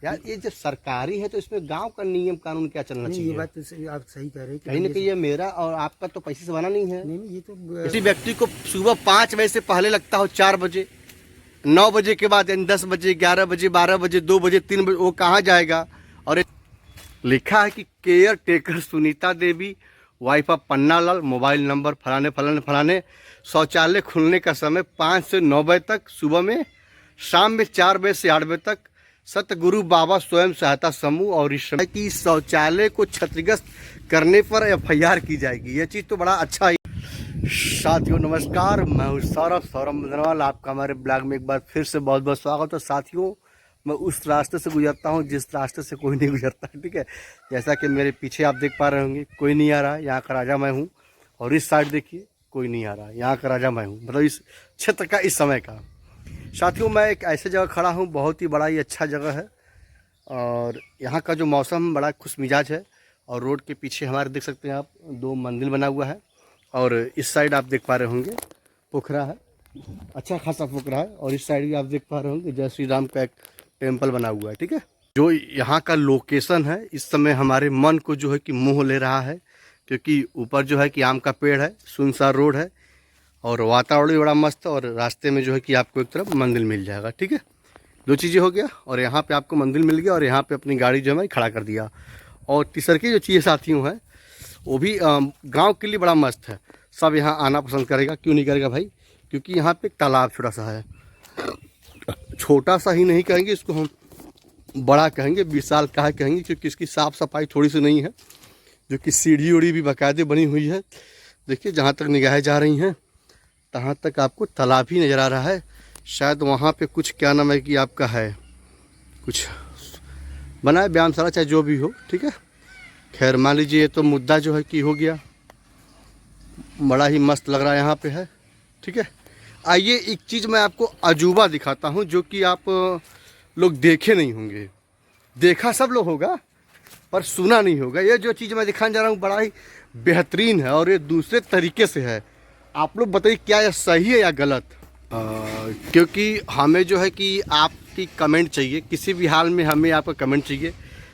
यार ये जब सरकारी है तो इसमें गांव का नियम कानून क्या चलना चाहिए? ये बात तो आप सही कह रहे हैं। कहीं ना कहीं ये मेरा और आपका तो पैसे से बना नहीं है। नहीं ये तो किसी व्यक्ति को सुबह 5 बजे से पहले लगता हो 4 बजे, 9 बजे के बाद यानी 10 बजे, 11 बजे, 12 बजे, 2 बजे, 3 बजे, वो कहाँ जाएगा? और लिखा है कि care taker Sunita Devi, wife of Panna Lal, mobile number फलाने फलाने फलाने, शौचालय खुलने का समय 5 से 9 बजे तक सुबह में, शाम में 4 बजे से 8 बजे तक, सतगुरु बाबा स्वयं सहायता समूह। और इस समय की शौचालय को क्षतिग्रस्त करने पर एफआईआर की जाएगी। ये चीज़ तो बड़ा अच्छा है। साथियों नमस्कार, मैं हूँ सौरभ मंदरवाल, आपका हमारे ब्लॉग में एक बार फिर से बहुत बहुत स्वागत है। साथियों मैं उस रास्ते से गुजरता हूँ जिस रास्ते से कोई नहीं गुजरता, ठीक है। जैसा कि मेरे पीछे आप देख पा रहे होंगे, कोई नहीं आ रहा है, यहाँ का राजा मैं हूँ। और इस साइड देखिए, कोई नहीं आ रहा है, यहाँ का राजा मैं हूँ, मतलब इस क्षेत्र का, इस समय का। साथियों मैं एक ऐसे जगह खड़ा हूँ, बहुत ही बड़ा ही अच्छा जगह है और यहाँ का जो मौसम बड़ा खुश मिजाज है। और रोड के पीछे हमारे देख सकते हैं आप, 2 मंदिर बना हुआ है। और इस साइड आप देख पा रहे होंगे पोखरा है, अच्छा खासा पोखरा है। और इस साइड भी आप देख पा रहे होंगे जय श्री राम का एक टेम्पल बना हुआ है, ठीक है। जो यहाँ का लोकेशन है इस समय हमारे मन को जो है कि मोह ले रहा है, क्योंकि ऊपर जो है कि आम का पेड़ है, सुनसान रोड है और वातावरण भी बड़ा मस्त है। और रास्ते में जो है कि आपको एक तरफ मंदिर मिल जाएगा, ठीक है। 2 चीज़ें हो गया, और यहाँ पे आपको मंदिर मिल गया और यहाँ पे अपनी गाड़ी जो है खड़ा कर दिया। और तीसर की जो चीज़ें साथियों हैं वो भी गांव के लिए बड़ा मस्त है। सब यहाँ आना पसंद करेगा, क्यों नहीं करेगा भाई? क्योंकि यहाँ पे एक तालाब छोटा सा है, छोटा सा ही नहीं कहेंगे इसको, हम बड़ा कहेंगे, विशाल का कहेंगे, क्योंकि इसकी साफ़ सफाई थोड़ी सी नहीं है। जो कि सीढ़ी उड़ी भी बाकायदे बनी हुई है। देखिए जहाँ तक निगाहें जा रही हैं तहाँ तक आपको तालाब ही नज़र आ रहा है। शायद वहाँ पे कुछ क्या नाम है कि आपका है, कुछ बना है व्यायामशाला, चाहे जो भी हो, ठीक है। खैर मान लीजिए ये तो मुद्दा जो है कि हो गया, बड़ा ही मस्त लग रहा है यहाँ पे है, ठीक है। आइए एक चीज़ मैं आपको अजूबा दिखाता हूँ जो कि आप लोग देखे नहीं होंगे। देखा सब लोग होगा पर सुना नहीं होगा। ये जो चीज़ मैं दिखाने जा रहा हूँ बड़ा ही बेहतरीन है और ये दूसरे तरीके से है। आप लोग बताइए क्या ये सही है या गलत? क्योंकि हमें जो है कि आपकी कमेंट चाहिए, किसी भी हाल में हमें आपका कमेंट चाहिए।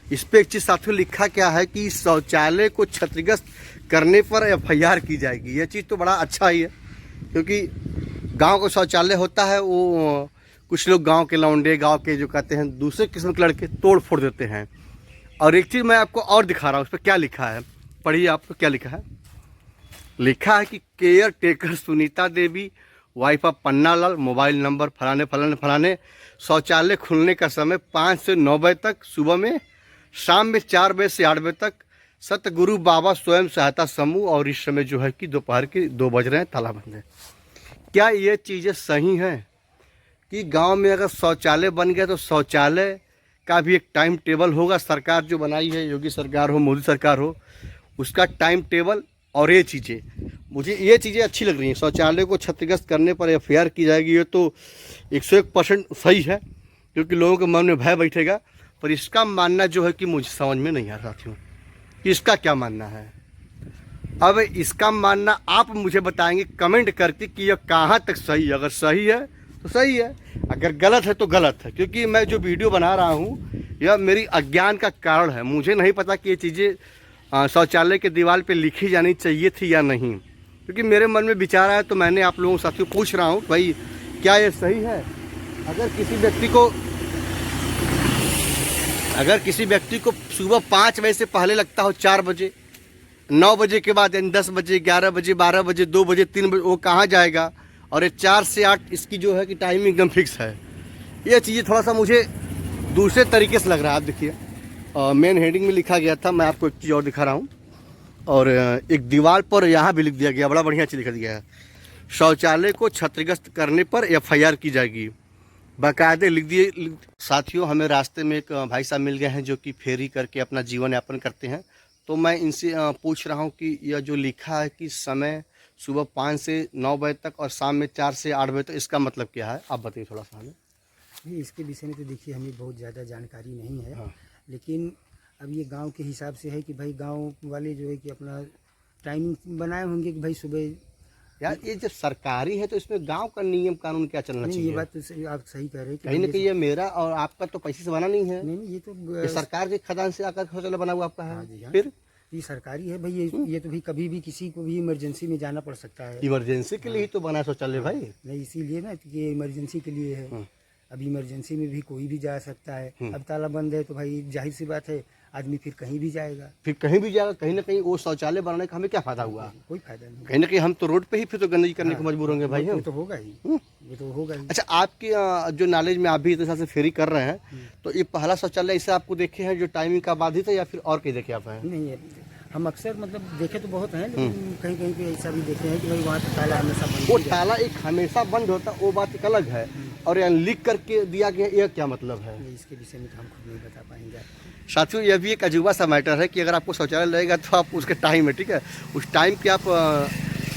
इस पर एक चीज़ साथियों लिखा क्या है कि शौचालय को क्षतिग्रस्त करने पर एफआईआर की जाएगी। ये चीज़ तो बड़ा अच्छा ही है, क्योंकि गांव का शौचालय होता है वो कुछ लोग गांव के लौंडे, गांव के जो कहते हैं दूसरे किस्म के लड़के तोड़ फोड़ देते हैं। और एक चीज़ मैं आपको और दिखा रहा हूँ, उस पर क्या लिखा है, पढ़िए आपको क्या लिखा है। लिखा है कि care taker Sunita Devi, wife of Panna Lal, mobile number फलाने फलाने फलाने, शौचालय खुलने का समय 5 से 9 बजे तक सुबह में, शाम में 4 बजे से 8 बजे तक, सतगुरु बाबा स्वयं सहायता समूह। और इस समय जो है कि दोपहर के 2 बज रहे हैं, ताला बंद है। क्या ये चीज़ें सही हैं कि गांव में अगर शौचालय बन गया तो शौचालय का भी एक टाइम टेबल होगा? सरकार जो बनाई है, योगी सरकार हो, मोदी सरकार हो, उसका टाइम टेबल। और ये चीज़ें, मुझे ये चीज़ें अच्छी लग रही हैं। शौचालय को क्षतिग्रस्त करने पर एफआईआर की जाएगी, ये तो 101% सही है, क्योंकि लोगों के मन में भय बैठेगा। पर इसका मानना जो है कि मुझे समझ में नहीं आ रहा साथियों कि इसका क्या मानना है। अब इसका मानना आप मुझे बताएंगे कमेंट करके कि यह कहाँ तक सही है। अगर सही है तो सही है, अगर गलत है तो गलत है। क्योंकि मैं जो वीडियो बना रहा हूँ यह मेरी अज्ञान का कारण है। मुझे नहीं पता कि ये चीज़ें शौचालय के दीवार पे लिखी जानी चाहिए थी या नहीं, क्योंकि मेरे मन में विचार आया तो मैंने आप लोगों साथियों पूछ रहा हूँ भाई क्या ये सही है। अगर किसी व्यक्ति को सुबह 5 बजे से पहले लगता हो 4 बजे, 9 बजे के बाद यानी 10 बजे, 11 बजे, 12 बजे, 2 बजे, 3 बजे, वो कहाँ जाएगा? और ये 4 से 8 इसकी जो है कि टाइमिंग एकदम फिक्स है। ये चीज़ें थोड़ा सा मुझे दूसरे तरीके से लग रहा है। आप देखिए मेन हेडिंग में लिखा गया था, मैं आपको एक चीज़ और दिखा रहा हूँ। और एक दीवार पर यहाँ भी लिख दिया गया, बड़ा बढ़िया चीज़ लिख दिया है, शौचालय को क्षतिग्रस्त करने पर एफआईआर की जाएगी, बाकायदे लिख दिए। साथियों हमें रास्ते में एक भाई साहब मिल गए हैं जो कि फेरी करके अपना जीवन यापन करते हैं। तो मैं इनसे पूछ रहा हूँ कि यह जो लिखा है कि समय सुबह 5 से 9 बजे तक और शाम में 4 से 8 बजे तक, इसका मतलब क्या है? आप बताइए थोड़ा सा हमें। नहीं इसके विषय में तो देखिए हमें बहुत ज़्यादा जानकारी नहीं है। हाँ। लेकिन अब ये गांव के हिसाब से है कि भाई गांव वाले जो है कि अपना टाइमिंग बनाए होंगे कि भाई सुबह यार ये जब सरकारी है तो इसमें गांव का नियम कानून क्या चलना नहीं, चाहिए? ये बात तो आप सही कह रहे हैं कि कहीं ना कहीं ये मेरा और आपका तो पैसे से बना नहीं है, नहीं नहीं, ये तो ये सरकार के खजान से आकर शौचालय बना हुआ आपका हाँ है। जी, हाँ। फिर ये सरकारी है भाई, ये तो भाई कभी भी किसी को भी इमरजेंसी में जाना पड़ सकता है। इमरजेंसी के लिए ही तो बना है शौचालय भाई। नहीं, इसीलिए ना कि ये इमरजेंसी के लिए है। अब इमरजेंसी में भी कोई भी जा सकता है। अब ताला बंद है तो भाई जाहिर सी बात है आदमी फिर कहीं भी जाएगा। फिर कहीं भी जाएगा, कहीं ना कहीं वो शौचालय बनाने का हमें क्या फायदा हुआ? कोई फायदा नहीं। कहीं ना कहीं हम तो रोड पे ही फिर तो गंदगी करने को मजबूर होंगे भाई। ये तो होगा ही, ये तो होगा ही। अच्छा, आपकी जो नॉलेज में आप भी इस तरह से फेरी कर रहे हैं, तो ये पहला शौचालय ऐसे आपको देखे हैं जो टाइमिंग का बाधित है या फिर और कहीं देखे आप हैं? नहीं है, हम अक्सर मतलब देखे तो बहुत हैं, लेकिन कहीं कहीं पे ऐसा भी देखे हैं कि भाई वहाँ ताला हमेशा बंद वो ही रहता ताला एक हमेशा बंद होता है, वो बात एक अलग है, और यहाँ लिख करके दिया गया, ये क्या मतलब है? है। इसके विषय में तो हम खुद नहीं बता पाएंगे। साथियों, यह भी एक अजूबा सा मैटर है कि अगर आपको शौचालय लगेगा तो आप उसके टाइम है, ठीक है, उस टाइम के आप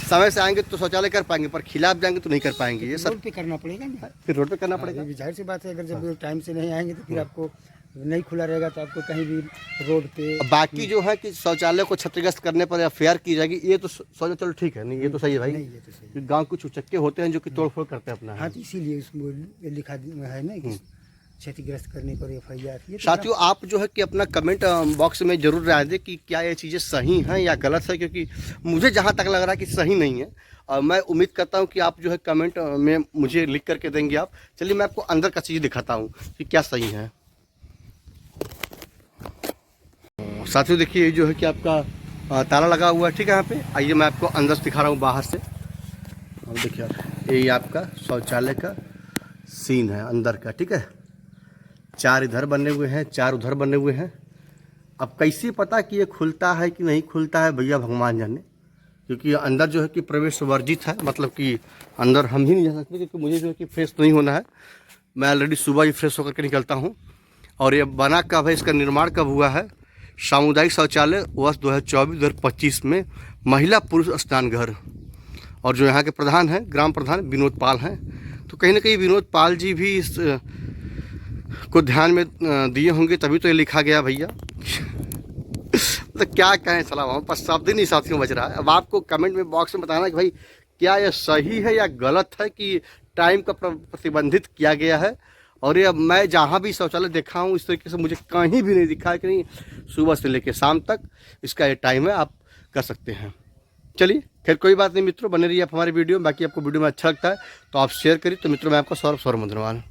समय से आएंगे तो शौचालय कर पाएंगे, पर खिलाफ जाएंगे तो नहीं कर पाएंगे। ये सब रोड पे करना पड़ेगा ना, फिर रोड पे करना पड़ेगा। ये जाहिर सी बात है। अगर जब टाइम से नहीं आएंगे तो फिर आपको नहीं खुला रहेगा तो आपको कहीं भी रोड पे। अब बाकी जो है कि शौचालय को क्षतिग्रस्त करने पर एफआईआर की जाएगी, ये तो सोचा चलो ठीक है, नहीं ये तो सही है भाई। नहीं, ये तो सही है। गांव कुछ उचक्के होते हैं जो कि तोड़फोड़ करते हैं अपना। हाँ, तो इसीलिए उसमें लिखा है ना कि क्षतिग्रस्त करने पर एफआईआर। साथियों, आप जो है कि अपना कमेंट बॉक्स में जरूर राय दें कि क्या ये चीज़ें सही हैं या गलत है, क्योंकि मुझे जहाँ तक लग रहा है कि सही नहीं है, और मैं उम्मीद करता हूँ कि आप जो है कमेंट में मुझे लिख करके देंगे आप। चलिए मैं आपको अंदर का चीज़ दिखाता हूँ कि क्या सही है। साथियों देखिए, ये जो है कि आपका ताला लगा हुआ है, ठीक है, यहाँ पे। आइए मैं आपको अंदर से दिखा रहा हूँ बाहर से। अब देखिए ये आपका शौचालय का सीन है अंदर का, ठीक है। 4 इधर बने हुए हैं, 4 उधर बने हुए हैं। अब कैसे पता कि ये खुलता है कि नहीं खुलता है, भैया भगवान जाने, क्योंकि अंदर जो है कि प्रवेश वर्जित है, मतलब कि अंदर हम ही नहीं जा सकते, क्योंकि मुझे जो है कि फ्रेश नहीं होना है। मैं ऑलरेडी सुबह ही फ्रेश होकर के निकलता हूँ। और ये बना कब है, इसका निर्माण कब हुआ है? सामुदायिक शौचालय वर्ष 2024-2025 में महिला पुरुष स्नान घर, और जो यहाँ के प्रधान हैं, ग्राम प्रधान विनोद पाल हैं। तो कहीं ना कहीं विनोद पाल जी भी इस को ध्यान में दिए होंगे, तभी तो ये लिखा गया भैया। तो क्या कहें, सलाम हम पास शब्द ही नहीं साथियों बच रहा है। अब आपको कमेंट में बॉक्स में बताना कि भाई क्या ये सही है या गलत है कि टाइम का प्रतिबंधित किया गया है। और ये मैं जहाँ भी शौचालय देखा हूँ इस तरीके से मुझे कहीं भी नहीं दिखा है कि नहीं सुबह से लेकर शाम तक इसका ये टाइम है, आप कर सकते हैं। चलिए खैर कोई बात नहीं मित्रों, बने रहिए आप हमारे वीडियो में। बाकी आपको वीडियो में अच्छा लगता है तो आप शेयर करिए। तो मित्रों मैं आपका सौरभ धन्यवाद।